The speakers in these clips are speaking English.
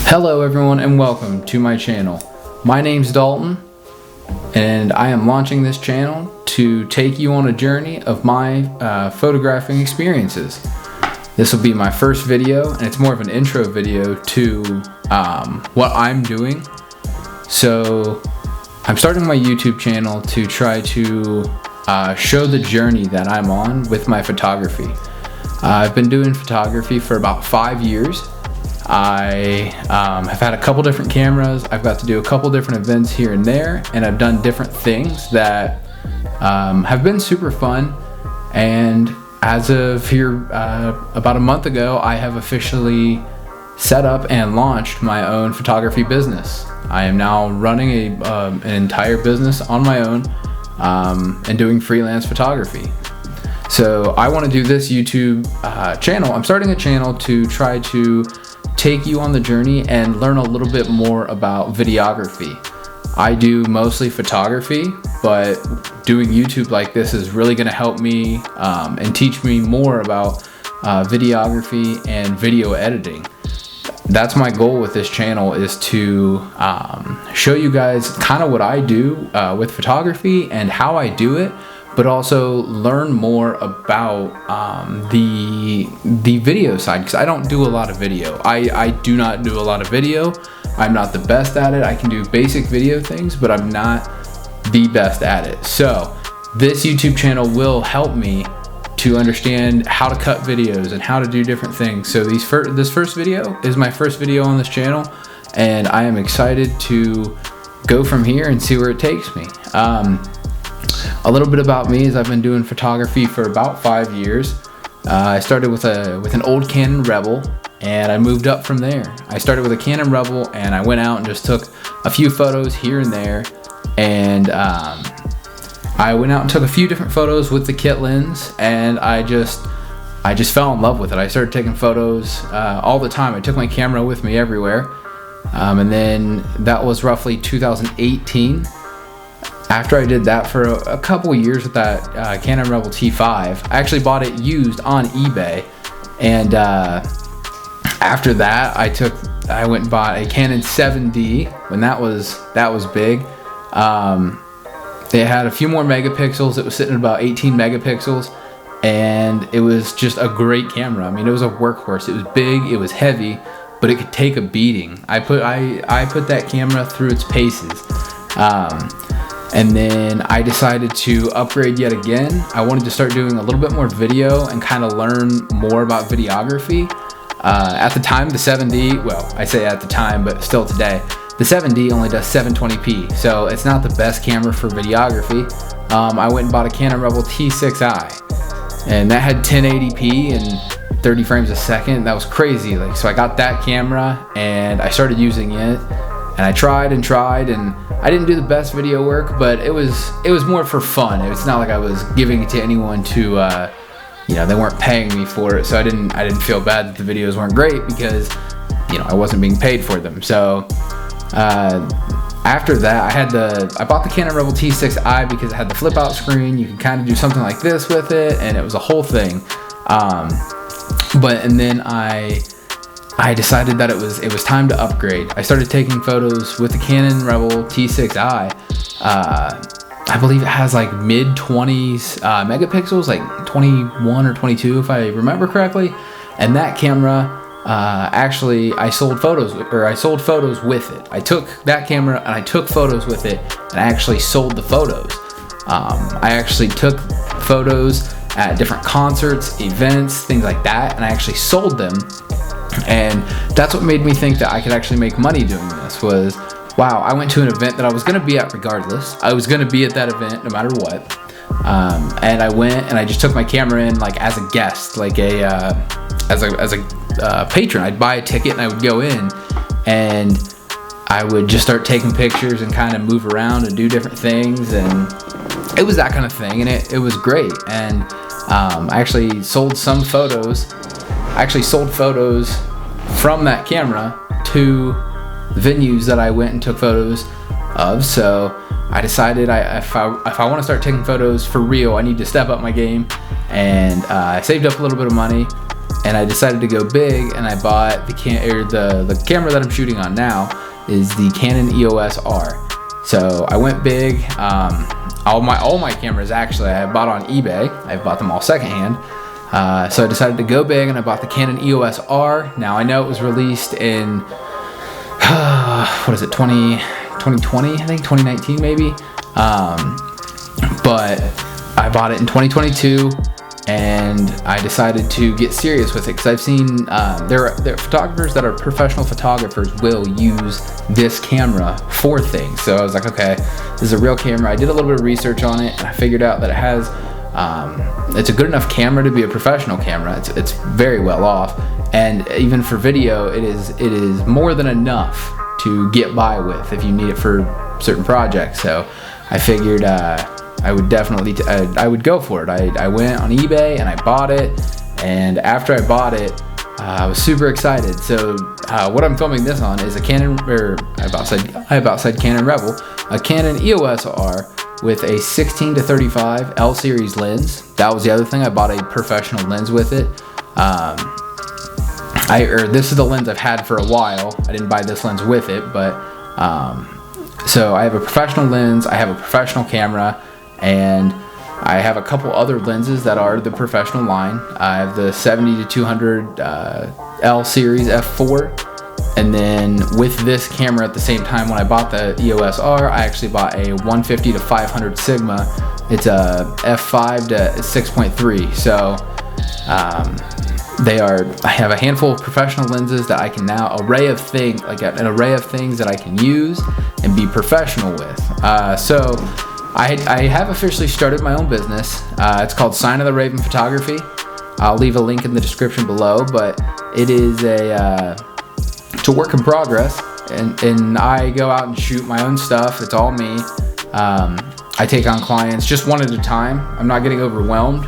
Hello everyone and welcome to my channel. My name's Dalton and I am launching this channel to take you on a journey of my photographing experiences. This will be my first video and it's more of an intro video to what I'm doing. So I'm starting my YouTube channel to try to show the journey that I'm on with my photography. I've been doing photography for about 5 years. I have had a couple different cameras. I've got to do a couple different events here and there, and I've done different things that have been super fun. And as of here, about a month ago, I have officially set up and launched my own photography business. I am now running an entire business on my own and doing freelance photography. So I want to do this YouTube channel. I'm starting a channel to try to take you on the journey and learn a little bit more about videography. I do mostly photography, but doing YouTube like this is really going to help me and teach me more about videography and video editing. That's my goal with this channel, is to show you guys kind of what I do with photography and how I do it, but also learn more about the video side, because I don't do a lot of video. I do not do a lot of video. I'm not the best at it. I can do basic video things, but I'm not the best at it. So this YouTube channel will help me to understand how to cut videos and how to do different things. So this first video is my first video on this channel, and I am excited to go from here and see where it takes me. A little bit about me is I've been doing photography for about 5 years. I started with an old Canon Rebel, and I moved up from there. I started with a Canon Rebel, and I went out and just took a few photos here and there, and I went out and took a few different photos with the kit lens, and I just fell in love with it. I started taking photos all the time. I took my camera with me everywhere, and then that was roughly 2018. After I did that for a couple years with that Canon Rebel T5, I actually bought it used on eBay, and after that I went and bought a Canon 7D when that was big. It had a few more megapixels. It was sitting at about 18 megapixels, and it was just a great camera. I mean, it was a workhorse. It was big, it was heavy, but it could take a beating. I put that camera through its paces. And then I decided to upgrade yet again. I wanted to start doing a little bit more video and kind of learn more about videography. At the time, the 7D, well, I say at the time, but still today, the 7D only does 720p, so it's not the best camera for videography. I went and bought a Canon Rebel T6i, and that had 1080p and 30 frames a second. That was crazy. So I got that camera and I started using it, and I tried, and I didn't do the best video work, but it was more for fun. It's not like I was giving it to anyone to, they weren't paying me for it, so I didn't feel bad that the videos weren't great, because, I wasn't being paid for them. So after that, I bought the Canon Rebel T6i because it had the flip out screen. You can kind of do something like this with it, and it was a whole thing. And then I decided that it was time to upgrade. I started taking photos with the Canon Rebel T6i. I believe it has like mid-20s megapixels, like 21 or 22 if I remember correctly. And that camera, actually, I sold photos with it. I took that camera and I took photos with it, and I actually sold the photos. I actually took photos at different concerts, events, things like that, and I actually sold them. And that's what made me think that I could actually make money doing this. Was, wow, I went to an event that I was going to be at regardless. I was going to be at that event no matter what. And I went and I just took my camera in like as a guest, like as a patron. I'd buy a ticket and I would go in, and I would just start taking pictures and kind of move around and do different things, and it was that kind of thing, and it was great. And I actually sold some photos. I actually sold photos from that camera to venues that I went and took photos of. So I decided if I want to start taking photos for real, I need to step up my game, and I saved up a little bit of money, and I decided to go big, and I bought the camera that I'm shooting on now is the Canon EOS R. So I went big. All my cameras actually I bought on eBay. I bought them all secondhand. So I decided to go big, and I bought the Canon EOS R. Now I know it was released in what is it, 2020? I think 2019 maybe. But I bought it in 2022, and I decided to get serious with it because I've seen there are photographers that are professional photographers will use this camera for things. So I was like, okay, this is a real camera. I did a little bit of research on it, and I figured out that it has it's a good enough camera to be a professional camera. It's very well off, and even for video, it is more than enough to get by with if you need it for certain projects. So I figured I would definitely I would go for it. I went on eBay and I bought it, and after I bought it, I was super excited. So what I'm filming this on is a Canon, or I about said Canon Rebel, a Canon EOS R with a 16-35 L series lens. That was the other thing. I bought a professional lens with it. This is the lens I've had for a while. I didn't buy this lens with it, but so I have a professional lens, I have a professional camera, and I have a couple other lenses that are the professional line. I have the 70-200 L series f4, and then with this camera at the same time, when I bought the EOS R, I actually bought a 150-500 Sigma. It's a f5 to 6.3. So I have a handful of professional lenses that I can now an array of things that I can use and be professional with. So I have officially started my own business. It's called Sign of the Raven Photography. I'll leave a link in the description below, but it is it's a work in progress, and I go out and shoot my own stuff. It's all me. I take on clients just one at a time. I'm not getting overwhelmed.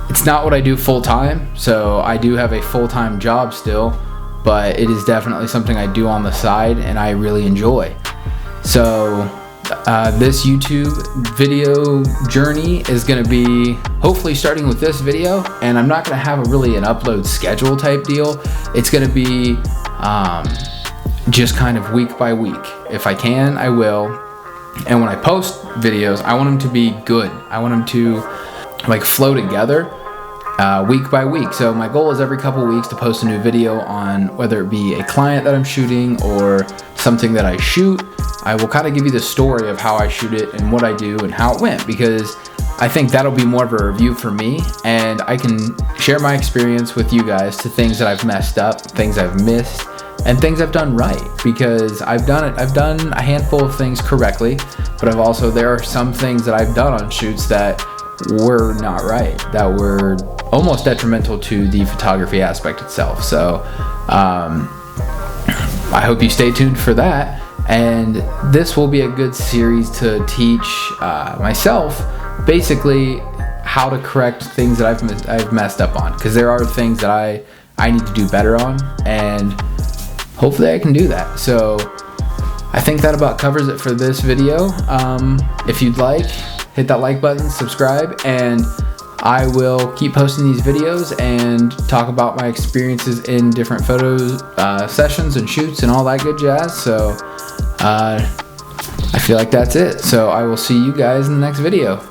It's not what I do full time, so I do have a full-time job still, but it is definitely something I do on the side and I really enjoy. So this YouTube video journey is going to be hopefully starting with this video, and I'm not going to have an upload schedule type deal. It's going to be just kind of week by week. If I can, I will. And when I post videos, I want them to be good. I want them to like flow together week by week. So my goal is every couple weeks to post a new video on whether it be a client that I'm shooting or something that I shoot. I will kind of give you the story of how I shoot it and what I do and how it went, because I think that'll be more of a review for me, and I can share my experience with you guys to things that I've messed up, things I've missed, and things I've done right, because I've done a handful of things correctly, but there are some things that I've done on shoots that were not right, that were almost detrimental to the photography aspect itself. So I hope you stay tuned for that, and this will be a good series to teach myself basically how to correct things that I've messed up on, because there are things that I need to do better on, and hopefully I can do that. So I think that about covers it for this video. If you'd like, hit that like button, subscribe, and I will keep posting these videos and talk about my experiences in different photo sessions and shoots and all that good jazz. So I feel like that's it. So I will see you guys in the next video.